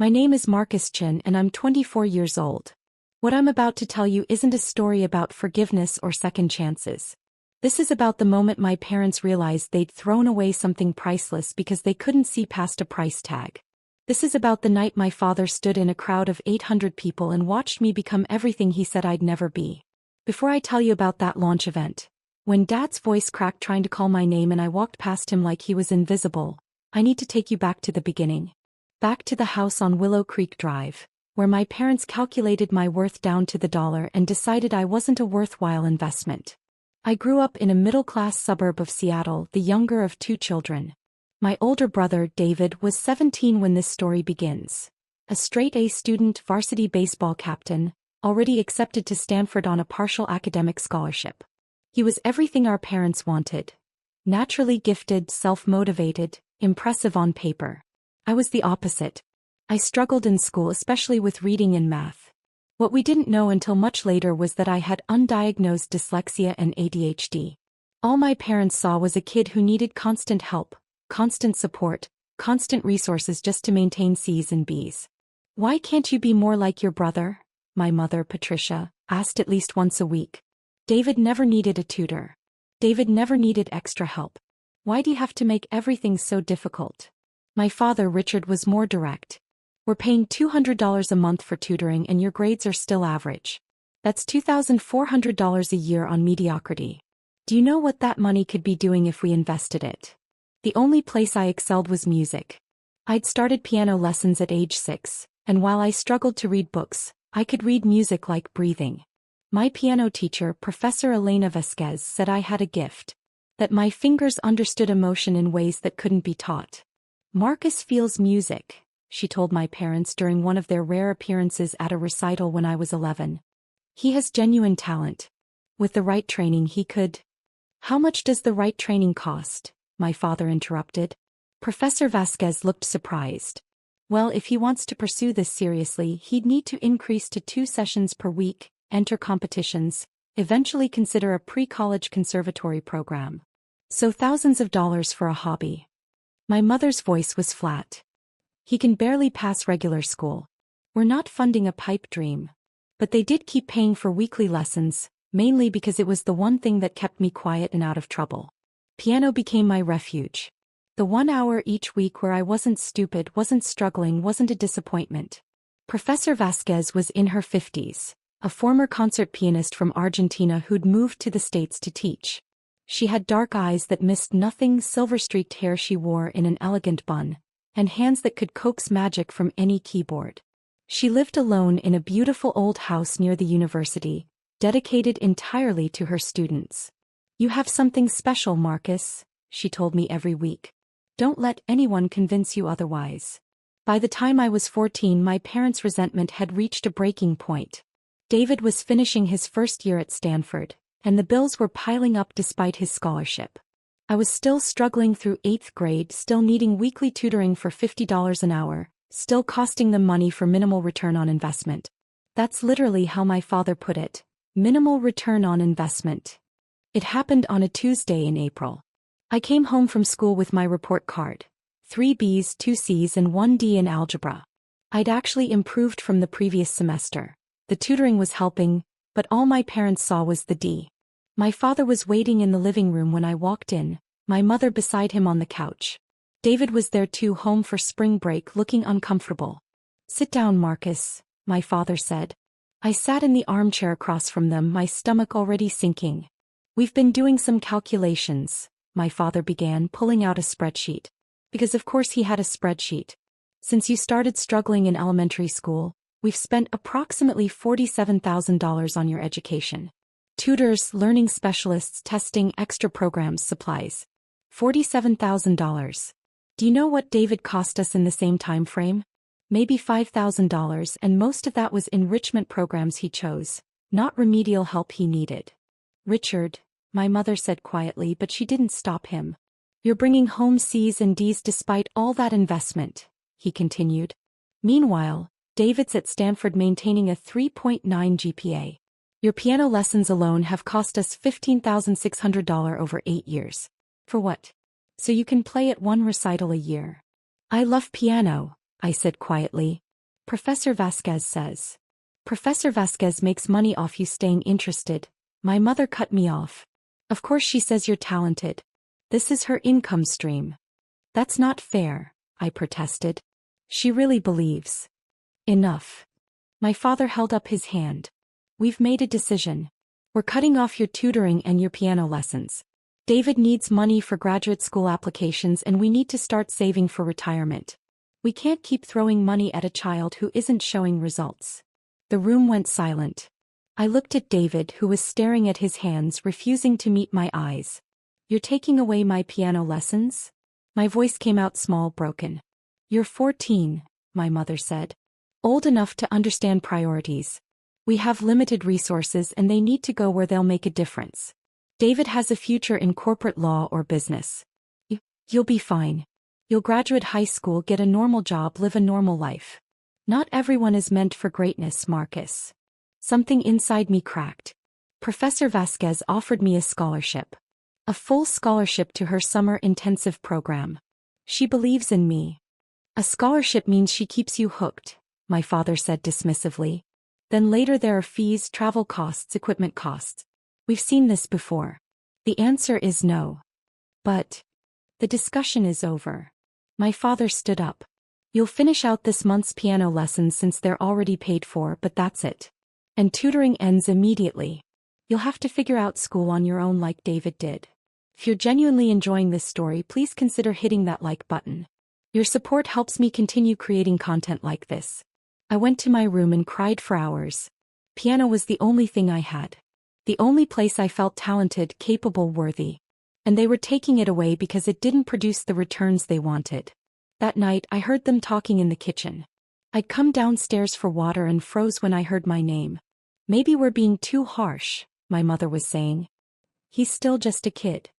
My name is Marcus Chin and I'm 24 years old. What I'm about to tell you isn't a story about forgiveness or second chances. This is about the moment my parents realized they'd thrown away something priceless because they couldn't see past a price tag. This is about the night my father stood in a crowd of 800 people and watched me become everything he said I'd never be. Before I tell you about that launch event, when Dad's voice cracked trying to call my name and I walked past him like he was invisible, I need to take you back to the beginning. Back to the house on Willow Creek Drive, where my parents calculated my worth down to the dollar and decided I wasn't a worthwhile investment. I grew up in a middle-class suburb of Seattle, the younger of two children. My older brother, David, was 17 when this story begins. A straight-A student, varsity baseball captain, already accepted to Stanford on a partial academic scholarship. He was everything our parents wanted. Naturally gifted, self-motivated, impressive on paper. I was the opposite. I struggled in school, especially with reading and math. What we didn't know until much later was that I had undiagnosed dyslexia and ADHD. All my parents saw was a kid who needed constant help, constant support, constant resources just to maintain C's and B's. "Why can't you be more like your brother?" my mother, Patricia, asked at least once a week. David never needed a tutor. David never needed extra help. Why do you have to make everything so difficult? My father, Richard, was more direct. "We're paying $200 a month for tutoring and your grades are still average. That's $2,400 a year on mediocrity. Do you know what that money could be doing if we invested it?" The only place I excelled was music. I'd started piano lessons at age 6, and while I struggled to read books, I could read music like breathing. My piano teacher, Professor Elena Vasquez, said I had a gift. That my fingers understood emotion in ways that couldn't be taught. "Marcus feels music," she told my parents during one of their rare appearances at a recital when I was 11. "He has genuine talent. With the right training he could—" "How much does the right training cost?" my father interrupted. Professor Vasquez looked surprised. "Well, if he wants to pursue this seriously, he'd need to increase to 2 sessions per week, enter competitions, eventually consider a pre-college conservatory program. So thousands of dollars for a hobby." My mother's voice was flat. "He can barely pass regular school. We're not funding a pipe dream." But they did keep paying for weekly lessons, mainly because it was the one thing that kept me quiet and out of trouble. Piano became my refuge. The 1 hour each week where I wasn't stupid, wasn't struggling, wasn't a disappointment. Professor Vasquez was in her 50s, a former concert pianist from Argentina who'd moved to the States to teach. She had dark eyes that missed nothing, silver-streaked hair she wore in an elegant bun, and hands that could coax magic from any keyboard. She lived alone in a beautiful old house near the university, dedicated entirely to her students. "You have something special, Marcus," she told me every week. "Don't let anyone convince you otherwise." By the time I was 14, my parents' resentment had reached a breaking point. David was finishing his first year at Stanford, and the bills were piling up despite his scholarship. I was still struggling through 8th grade, still needing weekly tutoring for $50 an hour, still costing them money for minimal return on investment. That's literally how my father put it. Minimal return on investment. It happened on a Tuesday in April. I came home from school with my report card. 3 B's, 2 C's and 1 D in algebra. I'd actually improved from the previous semester. The tutoring was helping, but all my parents saw was the D. My father was waiting in the living room when I walked in, my mother beside him on the couch. David was there too, home for spring break, looking uncomfortable. "Sit down, Marcus," my father said. I sat in the armchair across from them, my stomach already sinking. "We've been doing some calculations," my father began, pulling out a spreadsheet. Because of course he had a spreadsheet. "Since you started struggling in elementary school, we've spent approximately $47,000 on your education. Tutors, learning specialists, testing, extra programs, supplies. $47,000. Do you know what David cost us in the same time frame? Maybe $5,000, and most of that was enrichment programs he chose, not remedial help he needed." "Richard," my mother said quietly, but she didn't stop him. "You're bringing home C's and D's despite all that investment," he continued. "Meanwhile, David's at Stanford maintaining a 3.9 GPA. Your piano lessons alone have cost us $15,600 over 8 years. For what? So you can play at 1 recital a year." "I love piano," I said quietly, Professor Vasquez says. Professor Vasquez makes money off you staying interested. My mother cut me off. Of course she says you're talented. This is her income stream. That's not fair, I protested. She really believes. Enough. My father held up his hand. We've made a decision. We're cutting off your tutoring and your piano lessons. David needs money for graduate school applications and we need to start saving for retirement. We can't keep throwing money at a child who isn't showing results. The room went silent. I looked at David, who was staring at his hands, refusing to meet my eyes. You're taking away my piano lessons? My voice came out small, broken. You're 14, my mother said. Old enough to understand priorities. We have limited resources and they need to go where they'll make a difference. David has a future in corporate law or business. You'll be fine. You'll graduate high school, get a normal job, live a normal life. Not everyone is meant for greatness, Marcus. Something inside me cracked. Professor Vasquez offered me a scholarship. A full scholarship to her summer intensive program. She believes in me. A scholarship means she keeps you hooked, my father said dismissively. Then later there are fees, travel costs, equipment costs. We've seen this before. The answer is no. But the discussion is over. My father stood up. You'll finish out this month's piano lessons since they're already paid for, but that's it. And tutoring ends immediately. You'll have to figure out school on your own like David did. If you're genuinely enjoying this story, please consider hitting that like button. Your support helps me continue creating content like this. I went to my room and cried for hours. Piano was the only thing I had. The only place I felt talented, capable, worthy. And they were taking it away because it didn't produce the returns they wanted. That night I heard them talking in the kitchen. I'd come downstairs for water and froze when I heard my name. Maybe we're being too harsh, my mother was saying. He's still just a kid.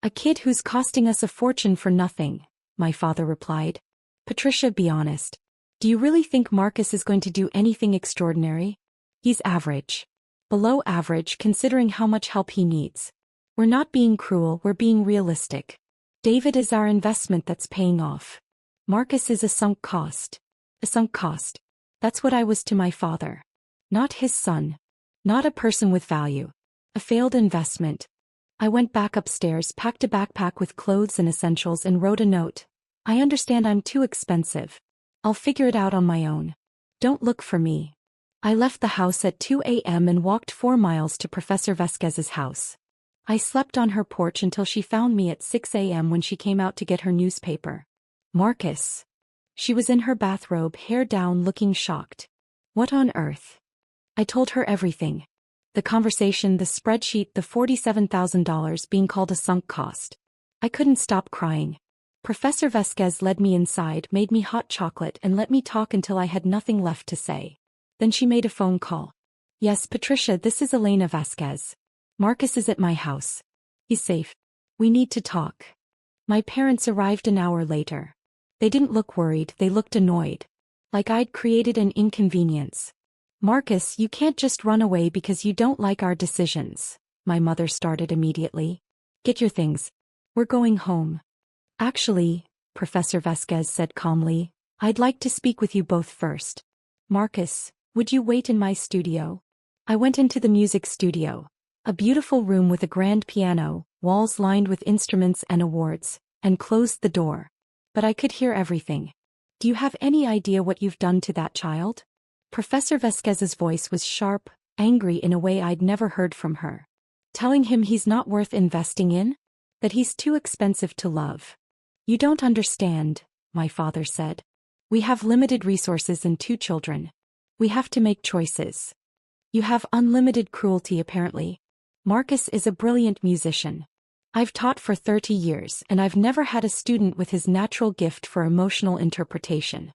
A kid who's costing us a fortune for nothing, my father replied. Patricia, be honest. Do you really think Marcus is going to do anything extraordinary? He's average. Below average considering how much help he needs. We're not being cruel, we're being realistic. David is our investment that's paying off. Marcus is a sunk cost. A sunk cost. That's what I was to my father. Not his son. Not a person with value. A failed investment. I went back upstairs, packed a backpack with clothes and essentials and wrote a note. I understand I'm too expensive. I'll figure it out on my own. Don't look for me. I left the house at 2 a.m. and walked 4 miles to Professor Vasquez's house. I slept on her porch until she found me at 6 a.m. when she came out to get her newspaper. Marcus. She was in her bathrobe, hair down, looking shocked. What on earth? I told her everything. The conversation, the spreadsheet, the $47,000 being called a sunk cost. I couldn't stop crying. Professor Vasquez led me inside, made me hot chocolate and let me talk until I had nothing left to say. Then she made a phone call. Yes, Patricia, this is Elena Vasquez. Marcus is at my house. He's safe. We need to talk. My parents arrived an hour later. They didn't look worried, they looked annoyed. Like I'd created an inconvenience. Marcus, you can't just run away because you don't like our decisions, my mother started immediately. Get your things. We're going home. Actually, Professor Vasquez said calmly, I'd like to speak with you both first. Marcus, would you wait in my studio? I went into the music studio. A beautiful room with a grand piano, walls lined with instruments and awards, and closed the door. But I could hear everything. Do you have any idea what you've done to that child? Professor Vasquez's voice was sharp, angry in a way I'd never heard from her. Telling him he's not worth investing in? That he's too expensive to love. You don't understand, my father said. We have limited resources and 2 children. We have to make choices. You have unlimited cruelty apparently. Marcus is a brilliant musician. I've taught for 30 years and I've never had a student with his natural gift for emotional interpretation.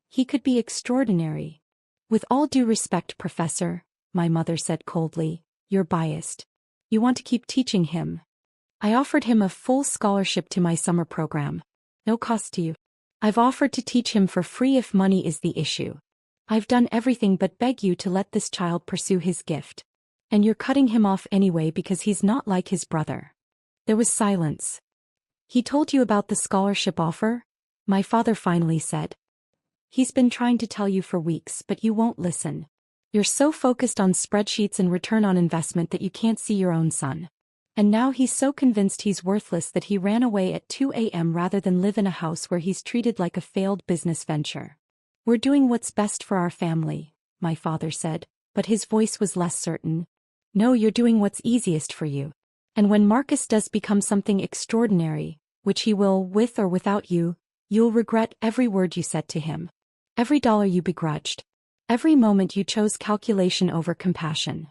He could be extraordinary. With all due respect, Professor, my mother said coldly, you're biased. You want to keep teaching him. I offered him a full scholarship to my summer program. No cost to you. I've offered to teach him for free if money is the issue. I've done everything but beg you to let this child pursue his gift. And you're cutting him off anyway because he's not like his brother. There was silence. He told you about the scholarship offer? My father finally said. He's been trying to tell you for weeks, but you won't listen. You're so focused on spreadsheets and return on investment that you can't see your own son. And now he's so convinced he's worthless that he ran away at 2 a.m. rather than live in a house where he's treated like a failed business venture. We're doing what's best for our family, my father said, but his voice was less certain. No, you're doing what's easiest for you. And when Marcus does become something extraordinary, which he will with or without you, you'll regret every word you said to him. Every dollar you begrudged. Every moment you chose calculation over compassion.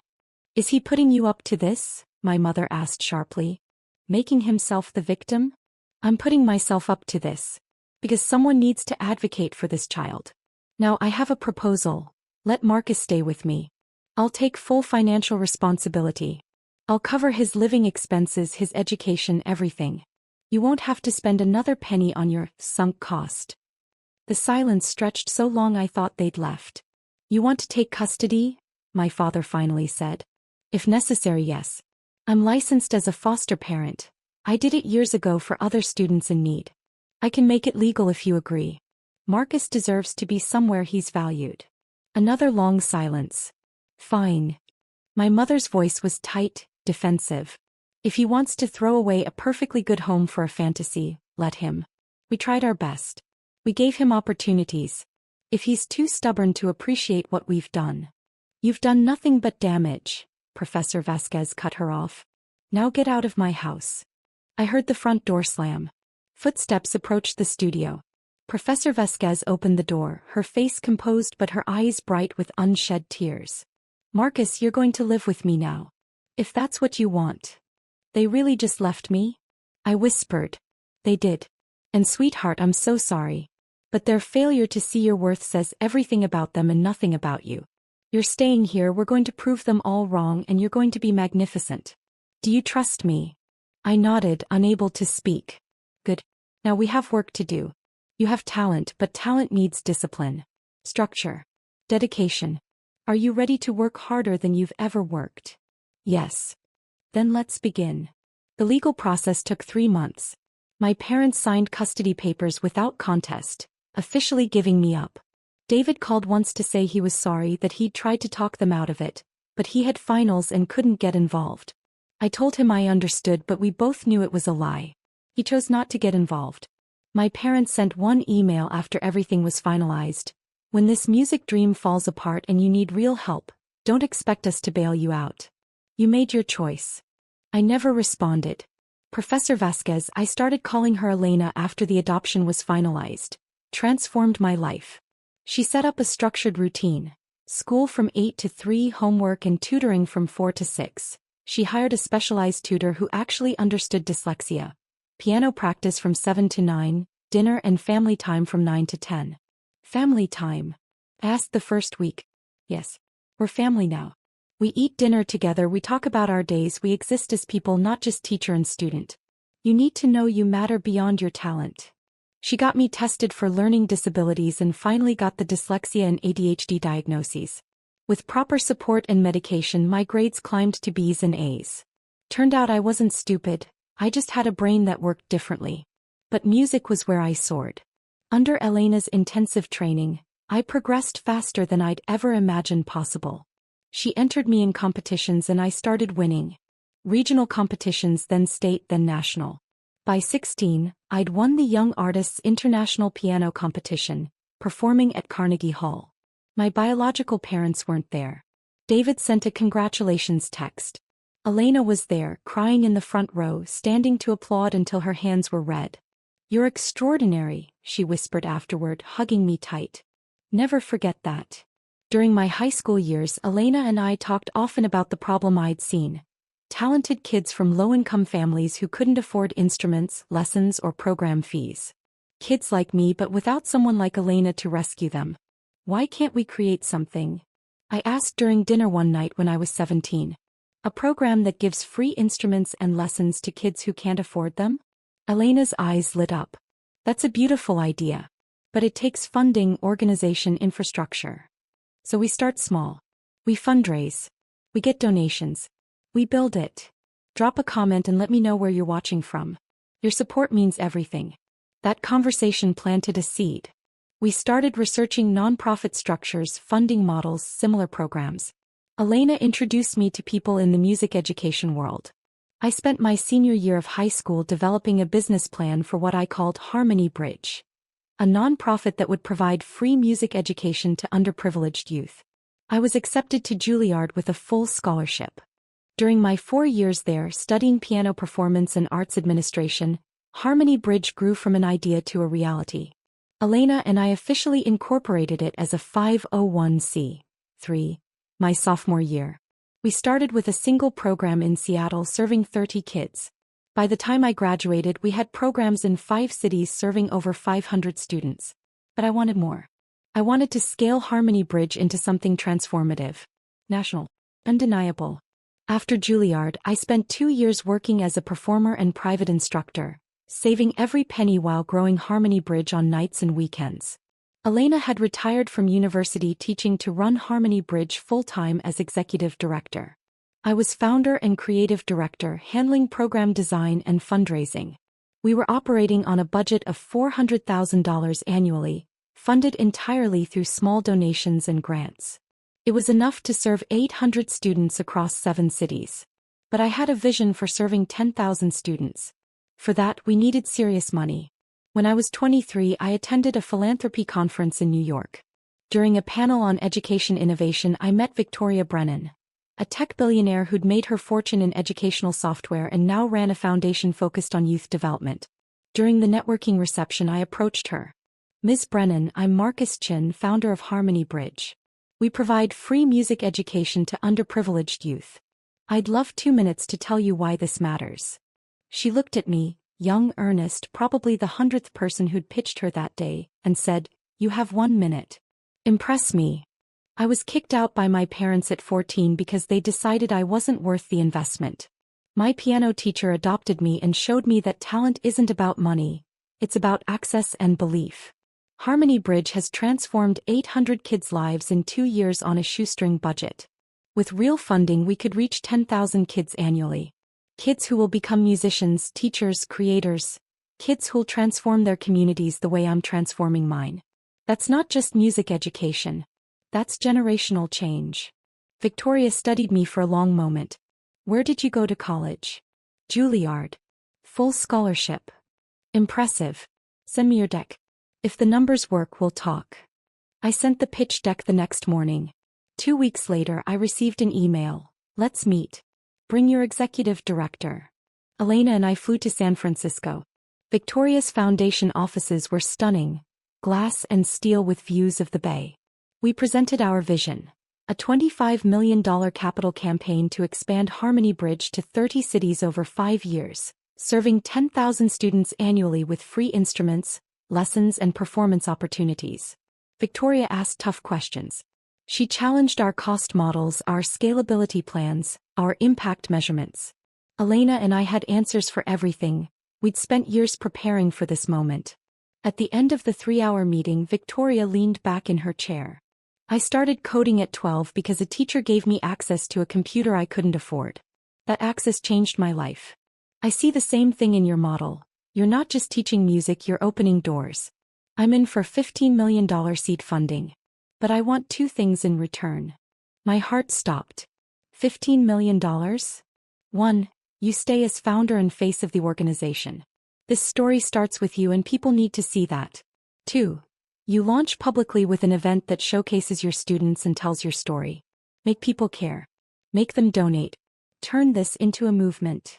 Is he putting you up to this? My mother asked sharply. Making himself the victim? I'm putting myself up to this. Because someone needs to advocate for this child. Now I have a proposal. Let Marcus stay with me. I'll take full financial responsibility. I'll cover his living expenses, his education, everything. You won't have to spend another penny on your sunk cost. The silence stretched so long I thought they'd left. You want to take custody? My father finally said. If necessary, yes. I'm licensed as a foster parent. I did it years ago for other students in need. I can make it legal if you agree. Marcus deserves to be somewhere he's valued. Another long silence. Fine. My mother's voice was tight, defensive. If he wants to throw away a perfectly good home for a fantasy, let him. We tried our best. We gave him opportunities. If he's too stubborn to appreciate what we've done. You've done nothing but damage, Professor Vasquez cut her off. Now get out of my house. I heard the front door slam. Footsteps approached the studio. Professor Vasquez opened the door, her face composed but her eyes bright with unshed tears. Marcus, you're going to live with me now. If that's what you want. They really just left me? I whispered. They did. And sweetheart, I'm so sorry. But their failure to see your worth says everything about them and nothing about you. You're staying here, we're going to prove them all wrong, and you're going to be magnificent. Do you trust me? I nodded, unable to speak. Good. Now we have work to do. You have talent, but talent needs discipline. Structure. Dedication. Are you ready to work harder than you've ever worked? Yes. Then let's begin. The legal process took 3 months. My parents signed custody papers without contest, officially giving me up. David called once to say he was sorry that he'd tried to talk them out of it, but he had finals and couldn't get involved. I told him I understood, but we both knew it was a lie. He chose not to get involved. My parents sent one email after everything was finalized. When this music dream falls apart and you need real help, don't expect us to bail you out. You made your choice. I never responded. Professor Vasquez, I started calling her Elena after the adoption was finalized. Transformed my life. She set up a structured routine. School from 8 to 3, homework and tutoring from 4 to 6. She hired a specialized tutor who actually understood dyslexia. Piano practice from 7 to 9, dinner and family time from 9 to 10. Family time? I asked the first week. Yes. We're family now. We eat dinner together, we talk about our days, we exist as people, not just teacher and student. You need to know you matter beyond your talent. She got me tested for learning disabilities and finally got the dyslexia and ADHD diagnoses. With proper support and medication, my grades climbed to B's and A's. Turned out I wasn't stupid, I just had a brain that worked differently. But music was where I soared. Under Elena's intensive training, I progressed faster than I'd ever imagined possible. She entered me in competitions and I started winning. Regional competitions, then state, then national. By 16, I'd won the Young Artists International Piano Competition, performing at Carnegie Hall. My biological parents weren't there. David sent a congratulations text. Elena was there, crying in the front row, standing to applaud until her hands were red. You're extraordinary, she whispered afterward, hugging me tight. Never forget that. During my high school years, Elena and I talked often about the problem I'd seen. Talented kids from low-income families who couldn't afford instruments, lessons, or program fees. Kids like me, but without someone like Elena to rescue them. Why can't we create something? I asked during dinner one night when I was 17. A program that gives free instruments and lessons to kids who can't afford them? Elena's eyes lit up. That's a beautiful idea. But it takes funding, organization, infrastructure. So we start small. We fundraise. We get donations. We build it. Drop a comment and let me know where you're watching from. Your support means everything. That conversation planted a seed. We started researching nonprofit structures, funding models, similar programs. Elena introduced me to people in the music education world. I spent my senior year of high school developing a business plan for what I called Harmony Bridge, a nonprofit that would provide free music education to underprivileged youth. I was accepted to Juilliard with a full scholarship. During my 4 years there studying piano performance and arts administration, Harmony Bridge grew from an idea to a reality. Elena and I officially incorporated it as a 501c3 my sophomore year. We started with a single program in Seattle serving 30 kids. By the time I graduated, we had programs in 5 cities serving over 500 students. But I wanted more. I wanted to scale Harmony Bridge into something transformative, national, undeniable. After Juilliard, I spent 2 years working as a performer and private instructor, saving every penny while growing Harmony Bridge on nights and weekends. Elena had retired from university teaching to run Harmony Bridge full-time as executive director. I was founder and creative director, handling program design and fundraising. We were operating on a budget of $400,000 annually, funded entirely through small donations and grants. It was enough to serve 800 students across 7 cities. But I had a vision for serving 10,000 students. For that, we needed serious money. When I was 23, I attended a philanthropy conference in New York. During a panel on education innovation, I met Victoria Brennan, a tech billionaire who'd made her fortune in educational software and now ran a foundation focused on youth development. During the networking reception, I approached her. Ms. Brennan, I'm Marcus Chin, founder of Harmony Bridge. We provide free music education to underprivileged youth. I'd love 2 minutes to tell you why this matters. She looked at me, young, earnest, probably the 100th person who'd pitched her that day, and said, "You have 1 minute. Impress me." I was kicked out by my parents at 14 because they decided I wasn't worth the investment. My piano teacher adopted me and showed me that talent isn't about money, it's about access and belief. Harmony Bridge has transformed 800 kids' lives in 2 years on a shoestring budget. With real funding, we could reach 10,000 kids annually. Kids who will become musicians, teachers, creators. Kids who'll transform their communities the way I'm transforming mine. That's not just music education. That's generational change. Victoria studied me for a long moment. Where did you go to college? Juilliard. Full scholarship. Impressive. Send me your deck. If the numbers work, we'll talk. I sent the pitch deck the next morning. 2 weeks later, I received an email. Let's meet. Bring your executive director. Elena and I flew to San Francisco. Victoria's foundation offices were stunning, glass and steel with views of the bay. We presented our vision, a $25 million capital campaign to expand Harmony Bridge to 30 cities over 5 years, serving 10,000 students annually with free instruments, lessons and performance opportunities. Victoria asked tough questions. She challenged our cost models, our scalability plans, our impact measurements. Elena and I had answers for everything. We'd spent years preparing for this moment. At the end of the 3-hour meeting, Victoria leaned back in her chair. I started coding at 12 because a teacher gave me access to a computer I couldn't afford. That access changed my life. I see the same thing in your model. You're not just teaching music, you're opening doors. I'm in for $15 million seed funding. But I want 2 things in return. My heart stopped. $15 million? 1. You stay as founder and face of the organization. This story starts with you and people need to see that. 2. You launch publicly with an event that showcases your students and tells your story. Make people care. Make them donate. Turn this into a movement.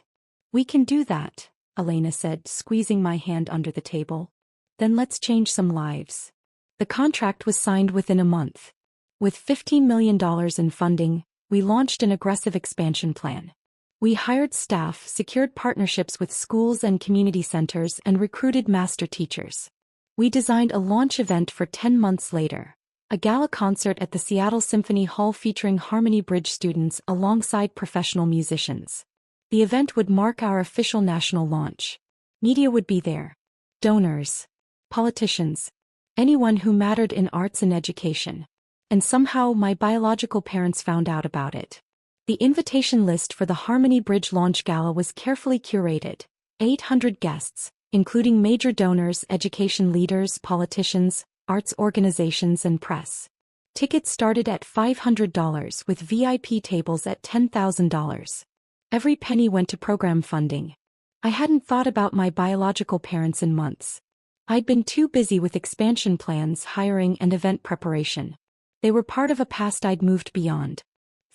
We can do that, Elena said, squeezing my hand under the table. Then let's change some lives. The contract was signed within a month. With $15 million in funding, we launched an aggressive expansion plan. We hired staff, secured partnerships with schools and community centers, and recruited master teachers. We designed a launch event for 10 months later, a gala concert at the Seattle Symphony Hall featuring Harmony Bridge students alongside professional musicians. The event would mark our official national launch. Media would be there. Donors. Politicians. Anyone who mattered in arts and education. And somehow my biological parents found out about it. The invitation list for the Harmony Bridge launch gala was carefully curated. 800 guests, including major donors, education leaders, politicians, arts organizations and press. Tickets started at $500 with VIP tables at $10,000. Every penny went to program funding. I hadn't thought about my biological parents in months. I'd been too busy with expansion plans, hiring, and event preparation. They were part of a past I'd moved beyond.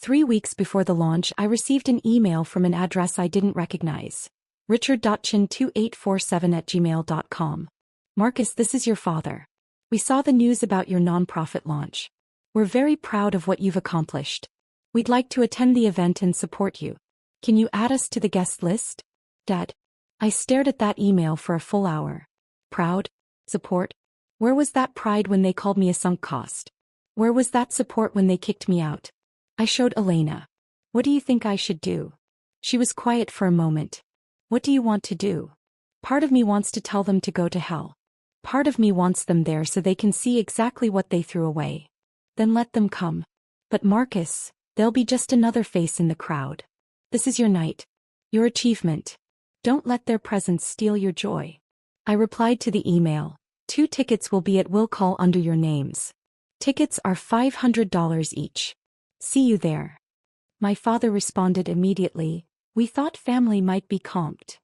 3 weeks before the launch, I received an email from an address I didn't recognize. richard.chin2847@gmail.com. Marcus, this is your father. We saw the news about your nonprofit launch. We're very proud of what you've accomplished. We'd like to attend the event and support you. Can you add us to the guest list? Dad. I stared at that email for a full hour. Proud? Support? Where was that pride when they called me a sunk cost? Where was that support when they kicked me out? I showed Elena. What do you think I should do? She was quiet for a moment. What do you want to do? Part of me wants to tell them to go to hell. Part of me wants them there so they can see exactly what they threw away. Then let them come. But Marcus, they'll be just another face in the crowd. This is your night. Your achievement. Don't let their presence steal your joy. I replied to the email. 2 tickets will be at will call under your names. Tickets are $500 each. See you there. My father responded immediately. We thought family might be comped.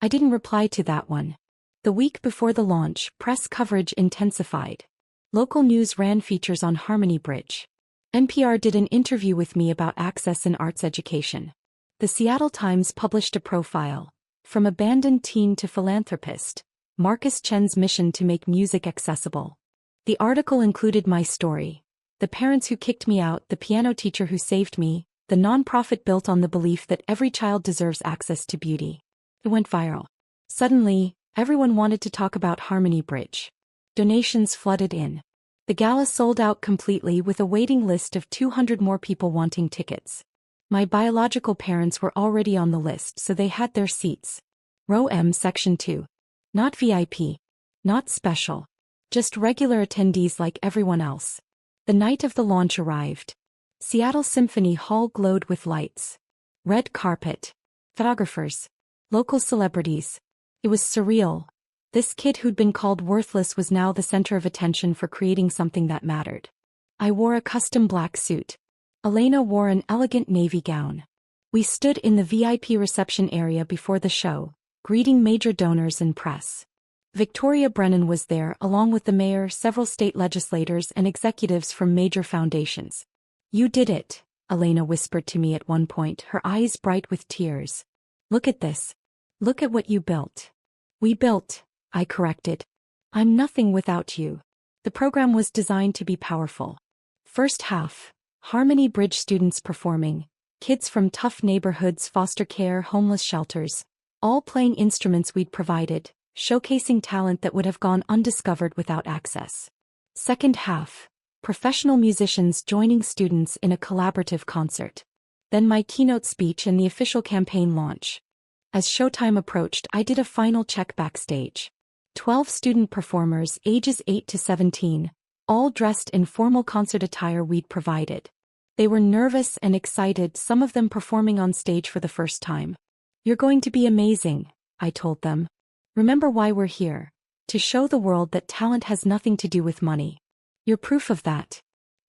I didn't reply to that one. The week before the launch, press coverage intensified. Local news ran features on Harmony Bridge. NPR did an interview with me about access in arts education. The Seattle Times published a profile. From abandoned teen to philanthropist, Marcus Chen's mission to make music accessible. The article included my story. The parents who kicked me out, the piano teacher who saved me, the nonprofit built on the belief that every child deserves access to beauty. It went viral. Suddenly, everyone wanted to talk about Harmony Bridge. Donations flooded in. The gala sold out completely with a waiting list of 200 more people wanting tickets. My biological parents were already on the list, so they had their seats. Row M, Section 2. Not VIP. Not special. Just regular attendees like everyone else. The night of the launch arrived. Seattle Symphony Hall glowed with lights. Red carpet. Photographers. Local celebrities. It was surreal. This kid who'd been called worthless was now the center of attention for creating something that mattered. I wore a custom black suit. Elena wore an elegant navy gown. We stood in the VIP reception area before the show, greeting major donors and press. Victoria Brennan was there along with the mayor, several state legislators, and executives from major foundations. You did it, Elena whispered to me at one point, her eyes bright with tears. Look at this. Look at what you built. We built, I corrected. I'm nothing without you. The program was designed to be powerful. First half, Harmony Bridge students performing, kids from tough neighborhoods, foster care, homeless shelters, all playing instruments we'd provided, showcasing talent that would have gone undiscovered without access. Second half, professional musicians joining students in a collaborative concert. Then my keynote speech and the official campaign launch. As showtime approached, I did a final check backstage. 12 student performers, ages 8 to 17, all dressed in formal concert attire we'd provided. They were nervous and excited, some of them performing on stage for the first time. You're going to be amazing, I told them. Remember why we're here. To show the world that talent has nothing to do with money. You're proof of that.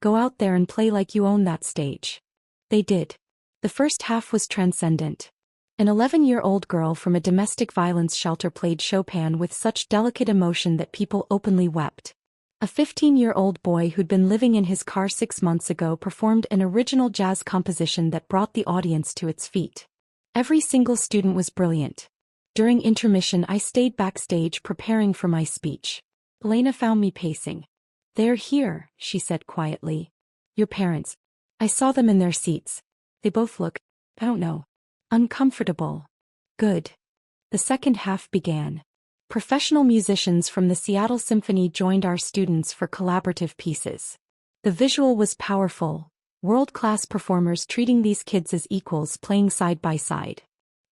Go out there and play like you own that stage. They did. The first half was transcendent. An 11-year-old girl from a domestic violence shelter played Chopin with such delicate emotion that people openly wept. A 15-year-old boy who'd been living in his car 6 months ago performed an original jazz composition that brought the audience to its feet. Every single student was brilliant. During intermission, I stayed backstage preparing for my speech. Elena found me pacing. They're here, she said quietly. Your parents. I saw them in their seats. They both look, I don't know, uncomfortable. Good. The second half began. Professional musicians from the Seattle Symphony joined our students for collaborative pieces. The visual was powerful, world-class performers treating these kids as equals playing side by side.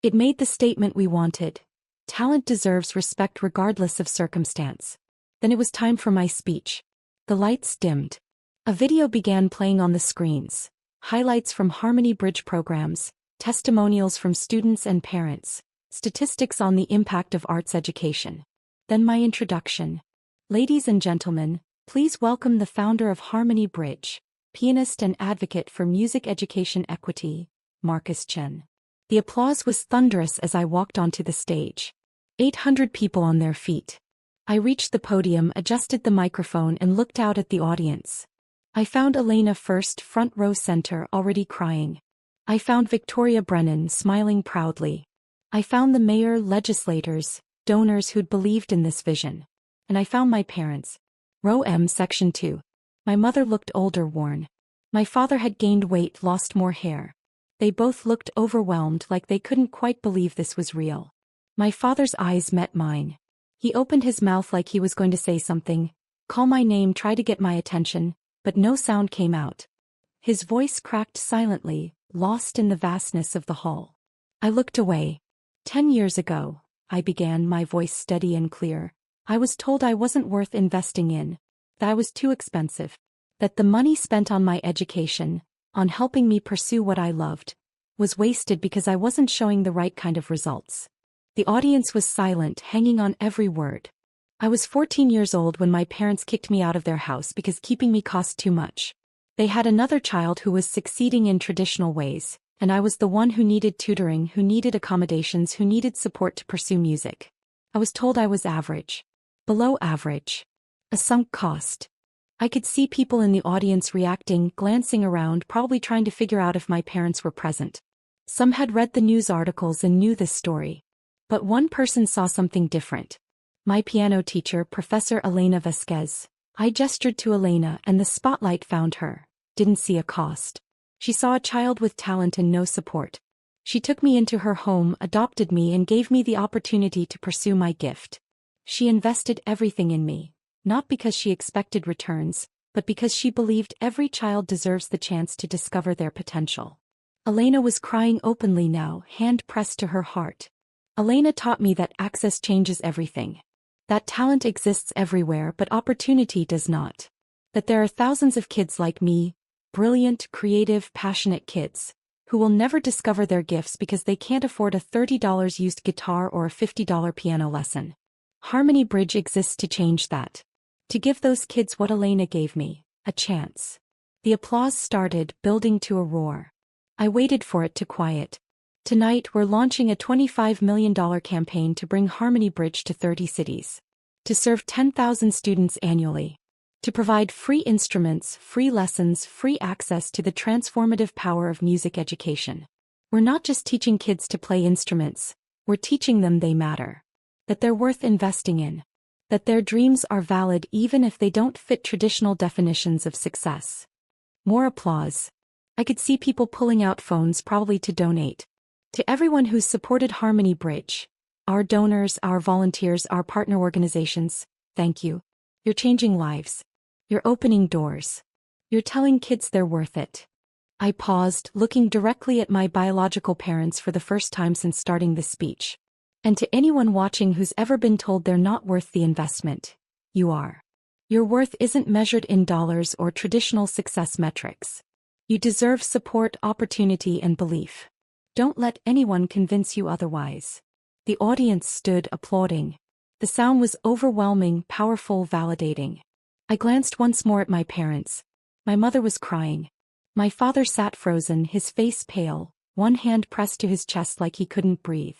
It made the statement we wanted. Talent deserves respect regardless of circumstance. Then it was time for my speech. The lights dimmed. A video began playing on the screens. Highlights from Harmony Bridge programs, testimonials from students and parents, statistics on the impact of arts education. Then my introduction. Ladies and gentlemen, Please welcome the founder of Harmony Bridge, pianist and advocate for music education equity, Marcus Chen. The applause was thunderous as I walked onto the stage. 800 people on their feet. I reached the podium, adjusted the microphone, and looked out at the audience. I found Elena first, front row center, already crying. I found Victoria Brennan smiling proudly. I found the mayor, legislators, donors who'd believed in this vision. And I found my parents. Row M, Section 2. My mother looked older, worn. My father had gained weight, lost more hair. They both looked overwhelmed, like they couldn't quite believe this was real. My father's eyes met mine. He opened his mouth like he was going to say something, call my name, try to get my attention, but no sound came out. His voice cracked silently, lost in the vastness of the hall. I looked away. 10 years ago, I began, my voice steady and clear. I was told I wasn't worth investing in, that I was too expensive, that the money spent on my education, on helping me pursue what I loved, was wasted because I wasn't showing the right kind of results. The audience was silent, hanging on every word. I was 14 years old when my parents kicked me out of their house because keeping me cost too much. They had another child who was succeeding in traditional ways, and I was the one who needed tutoring, who needed accommodations, who needed support to pursue music. I was told I was average. Below average. A sunk cost. I could see people in the audience reacting, glancing around, probably trying to figure out if my parents were present. Some had read the news articles and knew this story. But one person saw something different. My piano teacher, Professor Elena Vasquez. I gestured to Elena and the spotlight found her. Didn't see a cost. She saw a child with talent and no support. She took me into her home, adopted me, and gave me the opportunity to pursue my gift. She invested everything in me, not because she expected returns, but because she believed every child deserves the chance to discover their potential. Elena was crying openly now, hand pressed to her heart. Elena taught me that access changes everything. That talent exists everywhere, but opportunity does not. That there are thousands of kids like me, brilliant, creative, passionate kids, who will never discover their gifts because they can't afford a $30 used guitar or a $50 piano lesson. Harmony Bridge exists to change that. To give those kids what Elena gave me, a chance. The applause started, building to a roar. I waited for it to quiet. Tonight we're launching a $25 million campaign to bring Harmony Bridge to 30 cities. To serve 10,000 students annually. To provide free instruments, free lessons, free access to the transformative power of music education. We're not just teaching kids to play instruments, we're teaching them they matter. That they're worth investing in. That their dreams are valid even if they don't fit traditional definitions of success. More applause. I could see people pulling out phones, probably to donate. To everyone who's supported Harmony Bridge, our donors, our volunteers, our partner organizations, thank you. You're changing lives. You're opening doors. You're telling kids they're worth it. I paused, looking directly at my biological parents for the first time since starting this speech. And to anyone watching who's ever been told they're not worth the investment, you are. Your worth isn't measured in dollars or traditional success metrics. You deserve support, opportunity, and belief. Don't let anyone convince you otherwise. The audience stood applauding. The sound was overwhelming, powerful, validating. I glanced once more at my parents. My mother was crying. My father sat frozen, his face pale, one hand pressed to his chest like he couldn't breathe.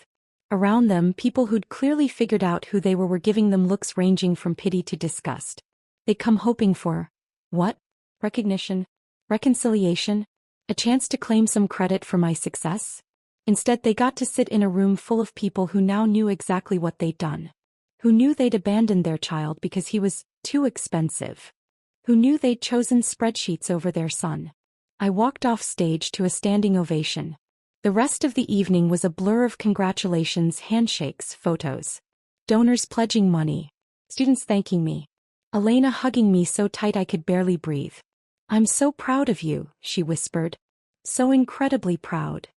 Around them, people who'd clearly figured out who they were giving them looks ranging from pity to disgust. They'd come hoping for, what? Recognition? Reconciliation? A chance to claim some credit for my success? Instead, they got to sit in a room full of people who now knew exactly what they'd done. Who knew they'd abandoned their child because he was too expensive. Who knew they'd chosen spreadsheets over their son. I walked off stage to a standing ovation. The rest of the evening was a blur of congratulations, handshakes, photos. Donors pledging money. Students thanking me. Elena hugging me so tight I could barely breathe. I'm so proud of you, she whispered. So incredibly proud.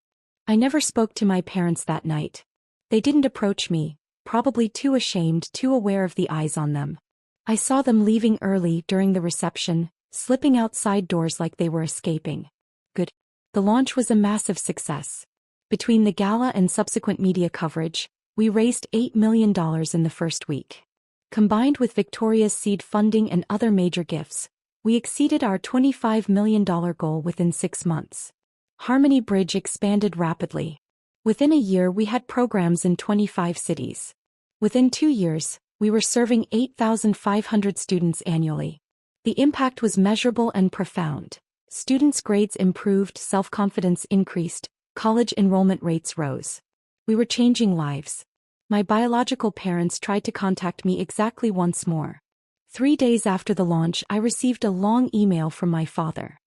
I never spoke to my parents that night. They didn't approach me, probably too ashamed, too aware of the eyes on them. I saw them leaving early during the reception, slipping out side doors like they were escaping. Good. The launch was a massive success. Between the gala and subsequent media coverage, we raised $8 million in the first week. Combined with Victoria's seed funding and other major gifts, we exceeded our $25 million goal within 6 months. Harmony Bridge expanded rapidly. Within a year we had programs in 25 cities. Within 2 years, we were serving 8,500 students annually. The impact was measurable and profound. Students' grades improved, self-confidence increased, college enrollment rates rose. We were changing lives. My biological parents tried to contact me exactly once more. 3 days after the launch, I received a long email from my father.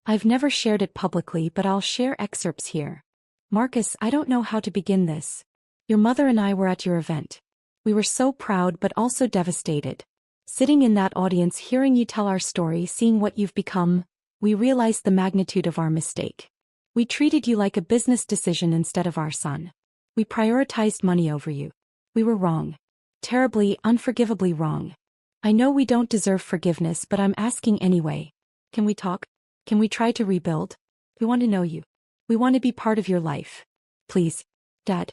I've never shared it publicly, but I'll share excerpts here. Marcus, I don't know how to begin this. Your mother and I were at your event. We were so proud but also devastated. Sitting in that audience, hearing you tell our story, seeing what you've become, we realized the magnitude of our mistake. We treated you like a business decision instead of our son. We prioritized money over you. We were wrong. Terribly, unforgivably wrong. I know we don't deserve forgiveness, but I'm asking anyway. Can we talk? Can we try to rebuild? We want to know you. We want to be part of your life. Please, Dad.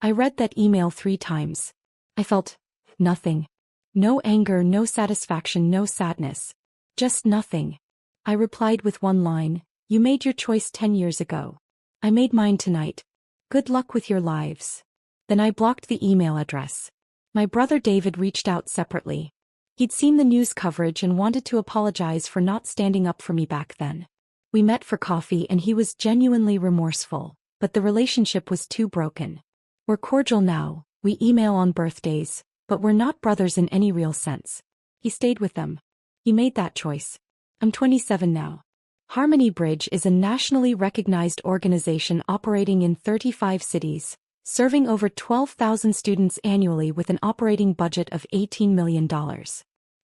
I read that email 3 times. I felt nothing. No anger, no satisfaction, no sadness. Just nothing. I replied with one line, "You made your choice 10 years ago. I made mine tonight. Good luck with your lives." Then I blocked the email address. My brother David reached out separately. He'd seen the news coverage and wanted to apologize for not standing up for me back then. We met for coffee and he was genuinely remorseful, but the relationship was too broken. We're cordial now, we email on birthdays, but we're not brothers in any real sense. He stayed with them. He made that choice. I'm 27 now. Harmony Bridge is a nationally recognized organization operating in 35 cities, serving over 12,000 students annually with an operating budget of $18 million.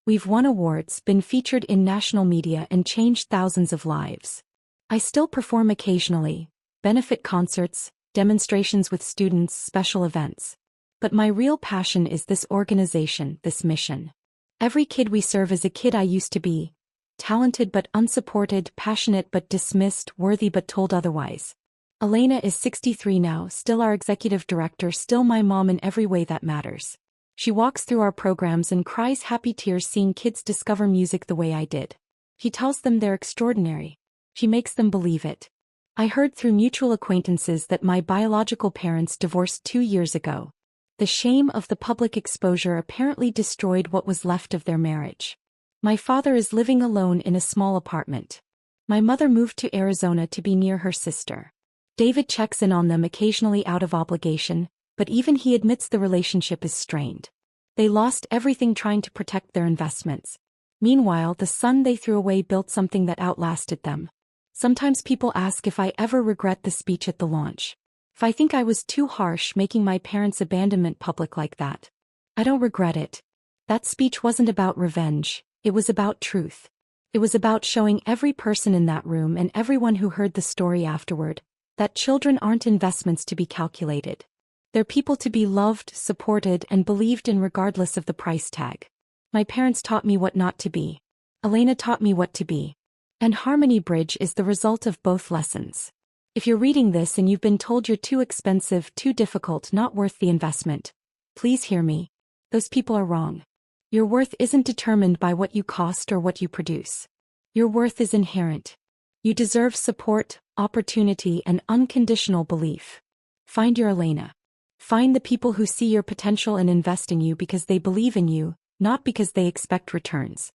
We've won awards, been featured in national media, and changed thousands of lives. I still perform occasionally, benefit concerts, demonstrations with students, special events. But my real passion is this organization, this mission. Every kid we serve is a kid I used to be. Talented but unsupported, passionate but dismissed, worthy but told otherwise. Elena is 63 now, still our executive director, still my mom in every way that matters. She walks through our programs and cries happy tears seeing kids discover music the way I did. She tells them they're extraordinary. She makes them believe it. I heard through mutual acquaintances that my biological parents divorced 2 years ago. The shame of the public exposure apparently destroyed what was left of their marriage. My father is living alone in a small apartment. My mother moved to Arizona to be near her sister. David checks in on them occasionally out of obligation, but even he admits the relationship is strained. They lost everything trying to protect their investments. Meanwhile, the son they threw away built something that outlasted them. Sometimes people ask if I ever regret the speech at the launch. If I think I was too harsh making my parents' abandonment public like that. I don't regret it. That speech wasn't about revenge, it was about truth. It was about showing every person in that room and everyone who heard the story afterward that children aren't investments to be calculated. They're people to be loved, supported, and believed in regardless of the price tag. My parents taught me what not to be. Elena taught me what to be. And Harmony Bridge is the result of both lessons. If you're reading this and you've been told you're too expensive, too difficult, not worth the investment, please hear me. Those people are wrong. Your worth isn't determined by what you cost or what you produce. Your worth is inherent. You deserve support, opportunity, and unconditional belief. Find your Elena. Find the people who see your potential and invest in you because they believe in you, not because they expect returns.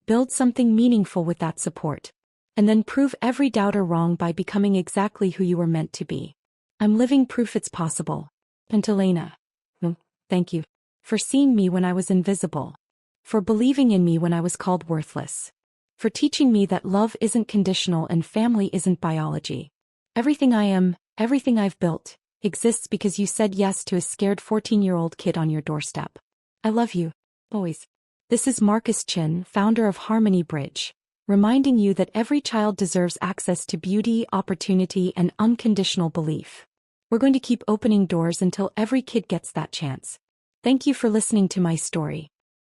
Build something meaningful with that support. And then prove every doubter wrong by becoming exactly who you were meant to be. I'm living proof it's possible. And Elena. Thank you. For seeing me when I was invisible. For believing in me when I was called worthless. For teaching me that love isn't conditional and family isn't biology. Everything I am, everything I've built, exists because you said yes to a scared 14-year-old kid on your doorstep. I love you. Always. This is Marcus Chin, founder of Harmony Bridge, reminding you that every child deserves access to beauty, opportunity, and unconditional belief. We're going to keep opening doors until every kid gets that chance. Thank you for listening to my story.